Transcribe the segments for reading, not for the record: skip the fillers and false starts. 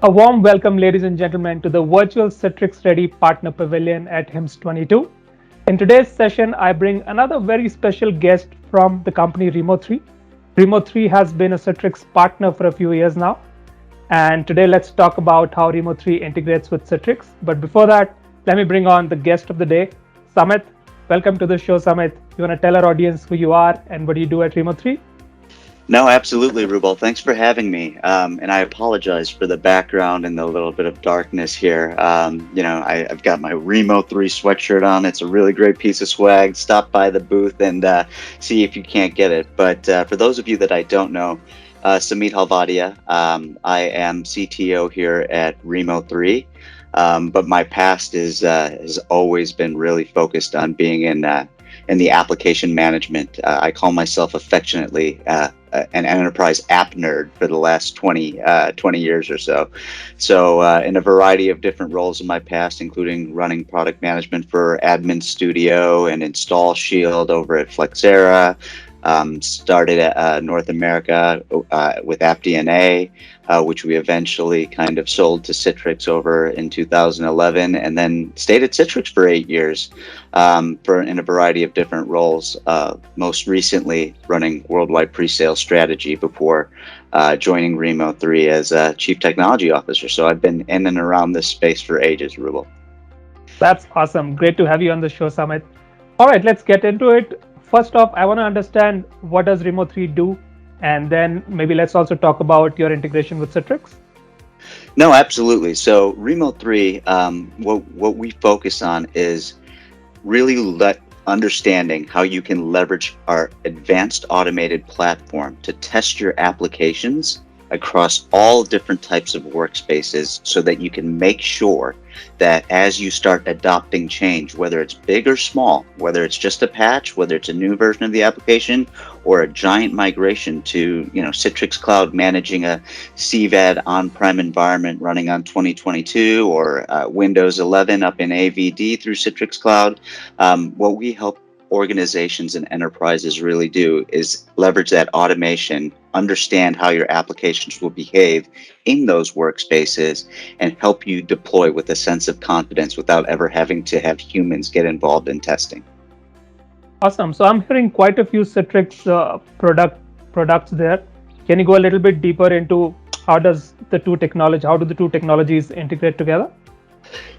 A warm welcome, ladies and gentlemen, to the virtual Citrix Ready Partner Pavilion at HIMSS 22. In today's session, I bring another very special guest from the company Rimo3. Rimo3 has been a Citrix partner for a few years now. And today, let's talk about how Rimo3 integrates with Citrix. But before that, let me bring on the guest of the day, Samit. Welcome to the show, Samit. You want to tell our audience who you are and what do you do at Rimo3? No, absolutely, Rubal. Thanks for having me. And I apologize for the background and the little bit of darkness here. I've got my Remo 3 sweatshirt on. It's a really great piece of swag. Stop by the booth and see if you can't get it. But for those of you that I don't know, Samit Halvadia, I am CTO here at Remo 3. But my past has always been really focused on being in the application management. I call myself affectionately an enterprise app nerd for the last 20 years or so. So in a variety of different roles in my past, including running product management for Admin Studio and Install Shield over at Flexera. Started at North America with AppDNA, which we eventually kind of sold to Citrix over in 2011, and then stayed at Citrix for 8 years in a variety of different roles. Most recently, running worldwide pre-sales strategy before joining Remo 3 as Chief Technology Officer. So I've been in and around this space for ages, Rubel. That's awesome. Great to have you on the show, Samit. All right, let's get into it. First off, I want to understand what does Remo3 do, and then maybe let's also talk about your integration with Citrix. No, absolutely. So Remo 3, what we focus on is really understanding how you can leverage our advanced automated platform to test your applications across all different types of workspaces so that you can make sure that as you start adopting change, whether it's big or small, whether it's just a patch, whether it's a new version of the application or a giant migration to Citrix Cloud, managing a CVAD on-prem environment running on 2022 or Windows 11 up in AVD through Citrix Cloud, what we help organizations and enterprises really do is leverage that automation, understand how your applications will behave in those workspaces, and help you deploy with a sense of confidence without ever having to have humans get involved in testing. Awesome. So I'm hearing quite a few Citrix products there. Can you go a little bit deeper into how do the two technologies integrate together?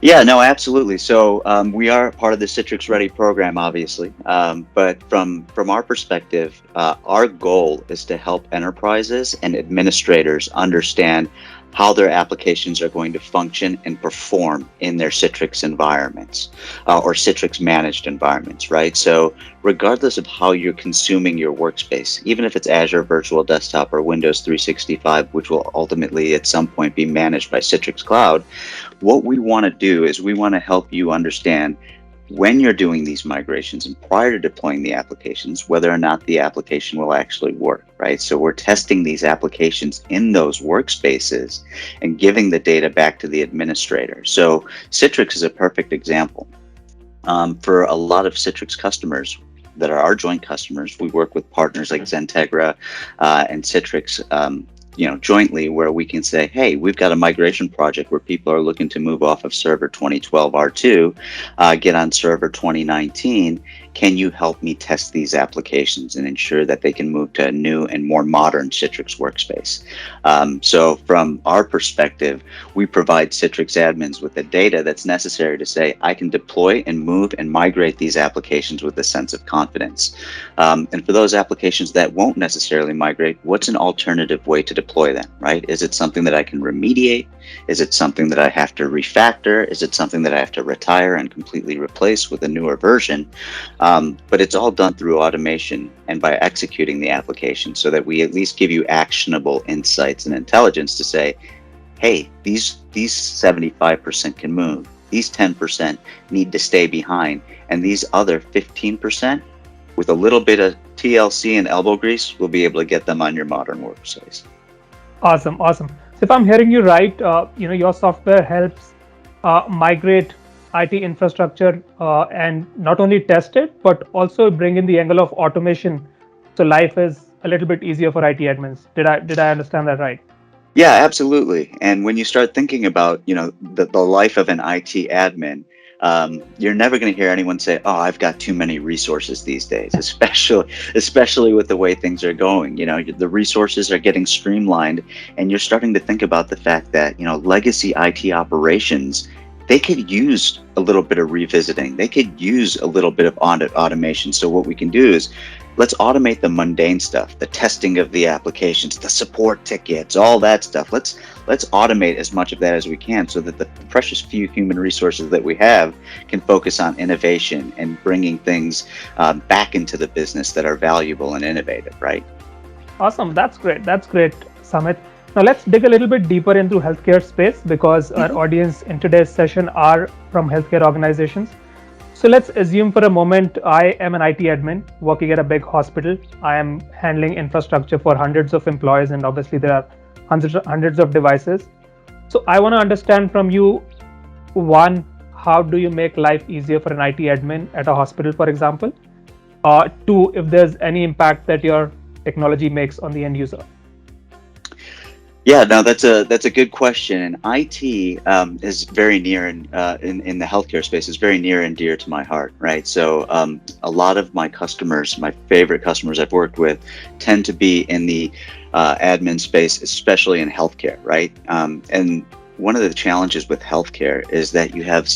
Yeah, no, absolutely. So we are part of the Citrix Ready program, obviously. But from our perspective, our goal is to help enterprises and administrators understand how their applications are going to function and perform in their Citrix environments or Citrix managed environments, right? So regardless of how you're consuming your workspace, even if it's Azure Virtual Desktop or Windows 365, which will ultimately at some point be managed by Citrix Cloud, what we want to do is we want to help you understand when you're doing these migrations and prior to deploying the applications, whether or not the application will actually work, right? So we're testing these applications in those workspaces and giving the data back to the administrator. So Citrix is a perfect example. For a lot of Citrix customers that are our joint customers, we work with partners like Zentegra and Citrix, jointly, where we can say, hey, we've got a migration project where people are looking to move off of server 2012 R2, get on server 2019. Can you help me test these applications and ensure that they can move to a new and more modern Citrix workspace? So from our perspective, we provide Citrix admins with the data that's necessary to say, I can deploy and move and migrate these applications with a sense of confidence. And for those applications that won't necessarily migrate, what's an alternative way to deploy them, right? Is it something that I can remediate? Is it something that I have to refactor? Is it something that I have to retire and completely replace with a newer version? But it's all done through automation and by executing the application so that we at least give you actionable insights and intelligence to say, hey, these 75% can move. These 10% need to stay behind. And these other 15%, with a little bit of TLC and elbow grease, we'll be able to get them on your modern workspace. Awesome. So if I'm hearing you right, your software helps migrate IT infrastructure and not only test it, but also bring in the angle of automation. So life is a little bit easier for IT admins. Did I understand that right? Yeah, absolutely. And when you start thinking about, the life of an IT admin, you're never going to hear anyone say, "Oh, I've got too many resources these days," especially with the way things are going. The resources are getting streamlined, and you're starting to think about the fact that, legacy IT operations, they could use a little bit of revisiting. They could use a little bit of automation. So what we can do is let's automate the mundane stuff, the testing of the applications, the support tickets, all that stuff. Let's automate as much of that as we can so that the precious few human resources that we have can focus on innovation and bringing things back into the business that are valuable and innovative, right? Awesome. That's great. That's great, Samit. Now let's dig a little bit deeper into healthcare space because our Mhm. audience in today's session are from healthcare organizations. So let's assume for a moment I am an IT admin working at a big hospital. I am handling infrastructure for hundreds of employees, and obviously there are hundreds of devices. So I want to understand from you, one, how do you make life easier for an IT admin at a hospital, for example? Two, if there's any impact that your technology makes on the end user. Yeah, no, that's a good question. And IT is very near and in the healthcare space is very near and dear to my heart, right? So a lot of my customers, my favorite customers I've worked with, tend to be in the admin space, especially in healthcare, right? And one of the challenges with healthcare is that you have,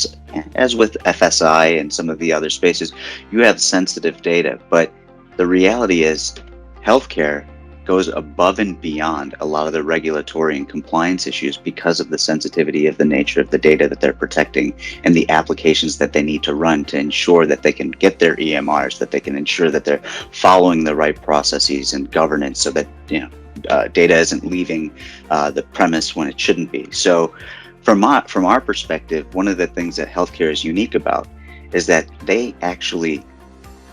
as with FSI and some of the other spaces, you have sensitive data, but the reality is healthcare goes above and beyond a lot of the regulatory and compliance issues because of the sensitivity of the nature of the data that they're protecting and the applications that they need to run to ensure that they can get their EMRs, that they can ensure that they're following the right processes and governance so that data isn't leaving the premise when it shouldn't be. So from our perspective, one of the things that healthcare is unique about is that they actually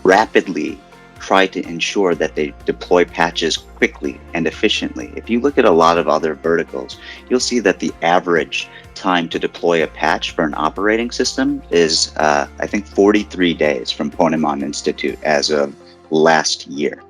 rapidly try to ensure that they deploy patches quickly and efficiently. If you look at a lot of other verticals, you'll see that the average time to deploy a patch for an operating system is, I think, 43 days from Ponemon Institute as of last year.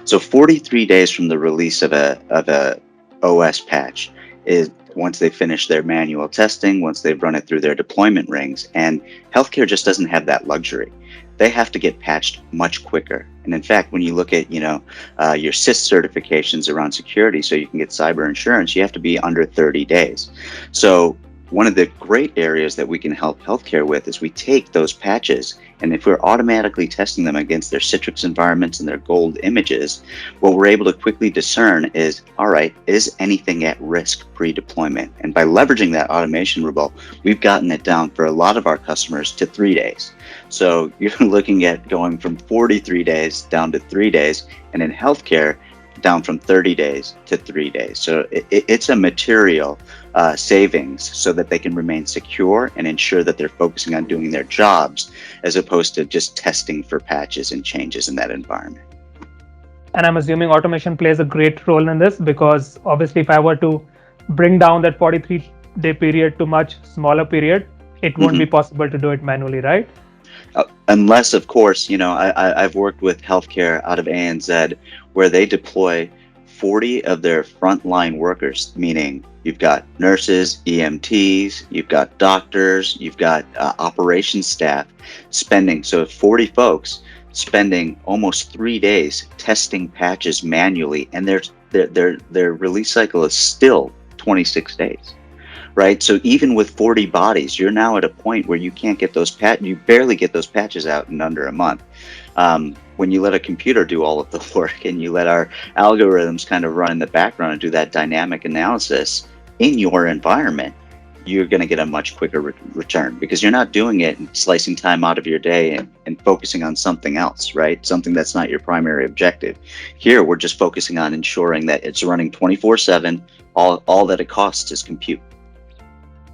So 43 days from the release of a OS patch is once they finish their manual testing, once they've run it through their deployment rings, and healthcare just doesn't have that luxury. They have to get patched much quicker. And in fact, when you look at your CIS certifications around security, so you can get cyber insurance, you have to be under 30 days. So one of the great areas that we can help healthcare with is we take those patches, and if we're automatically testing them against their Citrix environments and their gold images, what we're able to quickly discern is, all right, is anything at risk pre-deployment? And by leveraging that automation, Rubel, we've gotten it down for a lot of our customers to 3 days. So you're looking at going from 43 days down to 3 days, and in healthcare, down from 30 days to 3 days. So it's a material savings so that they can remain secure and ensure that they're focusing on doing their jobs as opposed to just testing for patches and changes in that environment. And I'm assuming automation plays a great role in this because obviously, if I were to bring down that 43-day period to much smaller period, it won't be possible to do it manually, right? Unless, of course, I've worked with healthcare out of ANZ where they deploy 40 of their frontline workers, meaning you've got nurses, EMTs, you've got doctors, you've got operations staff spending. So 40 folks spending almost 3 days testing patches manually, and their release cycle is still 26 days. Right, so even with 40 bodies, you're now at a point where you can't get you barely get those patches out in under a month. When you let a computer do all of the work and you let our algorithms kind of run in the background and do that dynamic analysis in your environment, you're going to get a much quicker return because you're not doing it and slicing time out of your day and focusing on something else, right? Something that's not your primary objective. Here, we're just focusing on ensuring that it's running 24/7. All that it costs is compute.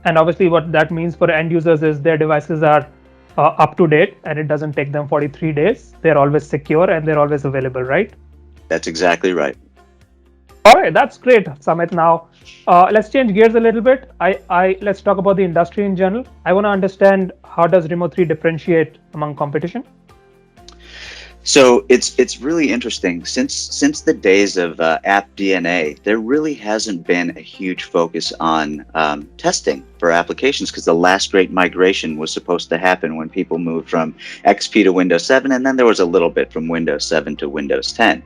And obviously, what that means for end users is their devices are up to date and it doesn't take them 43 days. They're always secure and they're always available, right? That's exactly right. All right, that's great, Samit. Now, let's change gears a little bit. Let's talk about the industry in general. I want to understand, how does Rimo3 differentiate among competition? So it's really interesting. Since the days of App DNA, there really hasn't been a huge focus on testing for applications because the last great migration was supposed to happen when people moved from XP to Windows 7, and then there was a little bit from Windows 7 to Windows 10.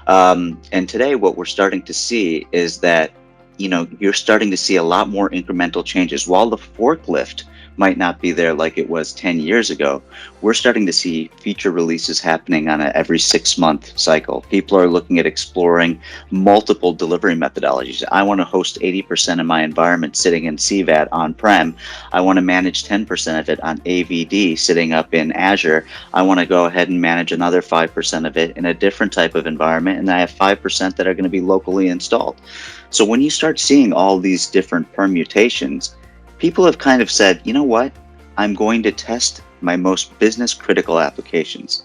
And today, what we're starting to see is that, you're starting to see a lot more incremental changes. While the forklift might not be there like it was 10 years ago, we're starting to see feature releases happening on a every 6-month cycle. People are looking at exploring multiple delivery methodologies. I want to host 80% of my environment sitting in CVAT on-prem. I want to manage 10% of it on AVD sitting up in Azure. I want to go ahead and manage another 5% of it in a different type of environment, and I have 5% that are going to be locally installed. So when you start seeing all these different permutations, people have kind of said, you know what, I'm going to test my most business critical applications.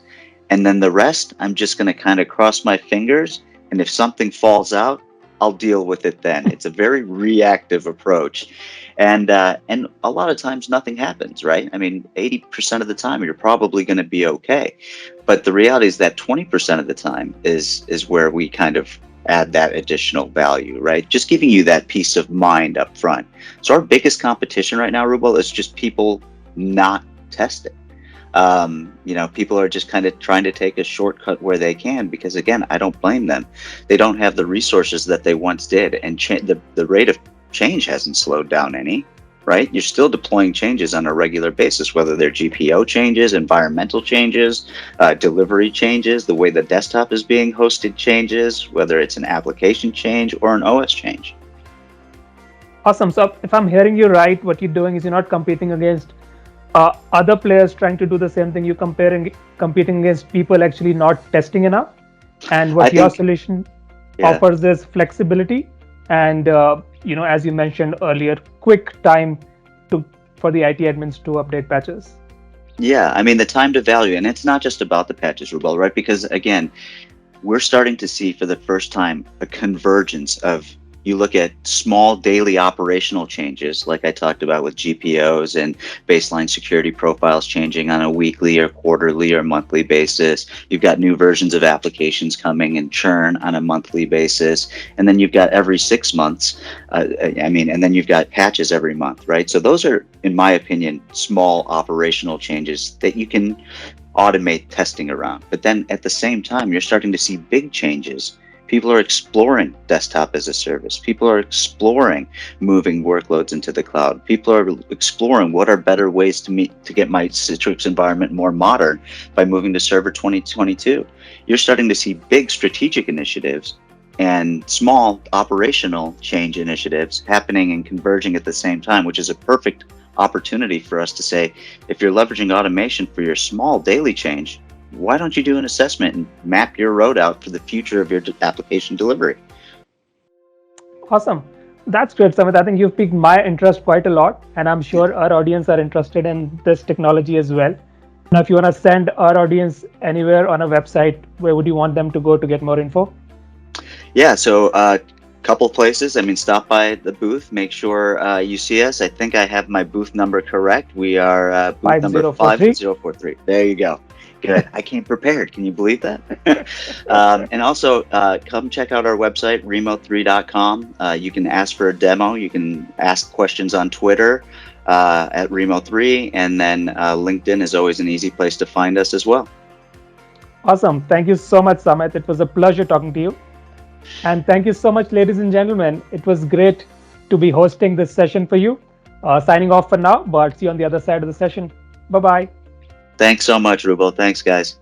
And then the rest, I'm just going to kind of cross my fingers. And if something falls out, I'll deal with it then. It's a very reactive approach. And a lot of times nothing happens, right? I mean, 80% of the time, you're probably going to be okay. But the reality is that 20% of the time is where we kind of add that additional value, right? Just giving you that peace of mind up front. So our biggest competition right now, Rubel, is just people not testing. People are just kind of trying to take a shortcut where they can, because again, I don't blame them. They don't have the resources that they once did, and the rate of change hasn't slowed down any, right? You're still deploying changes on a regular basis, whether they're GPO changes, environmental changes, delivery changes, the way the desktop is being hosted changes, whether it's an application change or an OS change. Awesome. So if I'm hearing you right, what you're doing is you're not competing against other players trying to do the same thing. You're competing against people actually not testing enough. And what your solution offers is flexibility and as you mentioned earlier, quick time for the IT admins to update patches. Yeah, I mean, the time to value, and it's not just about the patches, Rubel, right? Because again, we're starting to see for the first time a convergence of, you look at small daily operational changes, like I talked about with GPOs and baseline security profiles changing on a weekly or quarterly or monthly basis. You've got new versions of applications coming and churn on a monthly basis. And then you've got every 6 months, and then you've got patches every month, right? So those are, in my opinion, small operational changes that you can automate testing around. But then at the same time, you're starting to see big changes. People are exploring desktop as a service. People are exploring moving workloads into the cloud. People are exploring what are better ways to get my Citrix environment more modern by moving to Server 2022. You're starting to see big strategic initiatives and small operational change initiatives happening and converging at the same time, which is a perfect opportunity for us to say, if you're leveraging automation for your small daily change, why don't you do an assessment and map your road out for the future of your application delivery? Awesome. That's great, Samit. I think you've piqued my interest quite a lot, and I'm sure our audience are interested in this technology as well. Now, if you want to send our audience anywhere on a website, where would you want them to go to get more info? Yeah, so couple places. I mean, stop by the booth, make sure you see us. I think I have my booth number correct. We are booth number 5043. There you go. Good. I came prepared. Can you believe that? And also, come check out our website, Rimo3.com. You can ask for a demo. You can ask questions on Twitter at Rimo3. And then LinkedIn is always an easy place to find us as well. Awesome. Thank you so much, Samit. It was a pleasure talking to you. And thank you so much, ladies and gentlemen. It was great to be hosting this session for you. Signing off for now, but see you on the other side of the session. Bye-bye. Thanks so much, Rubel. Thanks, guys.